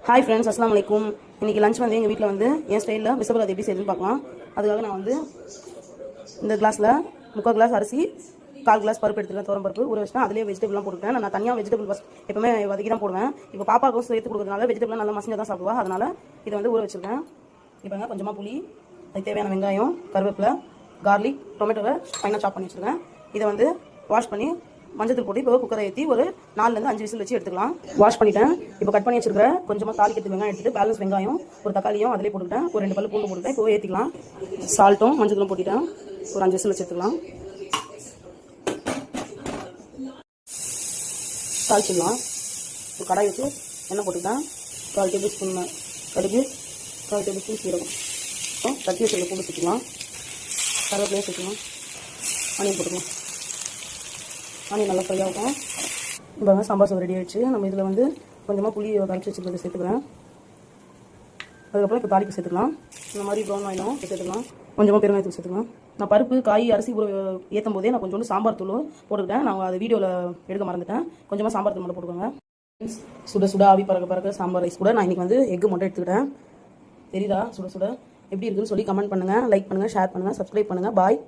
Hi friends, அஸ்லாம் வலைக்கும். இன்றைக்கி லஞ்ச் வந்து எங்கள் வீட்டில் வந்து என் ஸ்டைலில் பிசபல் அது எப்படி செய்யுதுன்னு பார்க்கலாம். அதுக்காக நான் வந்து இந்த கிளாஸில் 3/4 கிளாஸ் அரிசி, 1/4 கிளாஸ் பருப்பு எடுத்துருக்கேன். துவரம் பருப்பு ஊற வச்சுட்டேன். அதிலே வெஜிடபிள்லாம் போட்டுருக்கேன். நான் தனியாக வெஜிடபிள் ஃபஸ்ட் எப்பவுமே வதக்கி தான் போடுவேன். இப்போ பாப்பாவுக்கும் சேர்த்து கொடுக்குறதுனால வெஜிடபிள்லாம் நல்லா மசிஞ்சா தான் சாப்பிடுவா. அதனால் இதை வந்து ஊற வச்சுருக்கேன். இப்போ கொஞ்சமாக புளி, அதுக்கு தேவையான வெங்காயம், கருவேப்பிலை, கார்லிக், டொமேட்டோவை ஃபைனாக சாப் பண்ணி வச்சுருக்கேன். இதை வந்து வாஷ் பண்ணி மஞ்சள் போட்டு இப்போ குக்கரை ஏற்றி ஒரு 4-5 விசில் வச்சு எடுத்துக்கலாம். வாஷ் பண்ணிட்டேன். இப்போ கட் பண்ணி வச்சிருக்கிற கொஞ்சமாக தாளிக்கிறது வெங்காயம் எடுத்துட்டு பேலன்ஸ் வெங்காயம் ஒரு தக்காளியும் அதிலே போட்டுக்கிட்டேன். ஒரு 2 பல்லு பூண்டு போட்டுட்டேன். இப்போ ஏற்றிக்கலாம். சால்ட்டும் மஞ்சளும் போட்டுட்டேன். ஒரு 5 விசில் வச்சு எடுத்துக்கலாம். தாளிச்சிடலாம். ஒரு கடாய் வச்சு எண்ணெய் போட்டுக்கிட்டேன். 1/4 டேபிள் ஸ்பூன் கடுகு, 1/4 டேபிள் ஸ்பூன் சீரகம், தட்டி வச்சுருக்க பூண்டு சேர்த்துக்கலாம். கருவேப்பிலையும் சேர்த்துக்கலாம். ஆனியன் போட்டுக்கலாம். ஆனியன் நல்லா ஃப்ரை ஆகும். இப்போ சாம்பார் சாதம் ரெடி ஆகிடுச்சு. நம்ம இதில் வந்து கொஞ்சமாக புளி கரைச்சி வச்சுக்கிறது சேர்த்துக்கிறேன். அதுக்கப்புறம் இப்போ தாளிப்பு சேர்த்துக்கலாம். இந்த மாதிரி ப்ரௌன் ஆயிலும் சேர்த்துக்கலாம். கொஞ்சமாக பெருங்காயத்தூள் சேர்த்துக்கலாம். நான் பருப்பு, காய், அரிசி ஏற்றும் போதே நான் கொஞ்சோண்டு சாம்பார் தூள் போட்டுக்கிட்டேன். நான் அதை வீடியோவில் எடுக்க மறந்துட்டேன். கொஞ்சமாக சாம்பார் தூள் மட்டும் போட்டுக்கோங்க. சுட சுட ஆவி பறக்க சாம்பார் ரைஸ் கூட நான் இன்றைக்கி வந்து எக்கு மட்டும் எடுத்துக்கிட்டேன். தெரியுதா சுட சுட எப்படி இருக்குன்னு சொல்லி கமெண்ட் பண்ணுங்கள், லைக் பண்ணுங்கள், ஷேர் பண்ணுங்கள், சப்ஸ்கிரைப் பண்ணுங்கள். பாய்.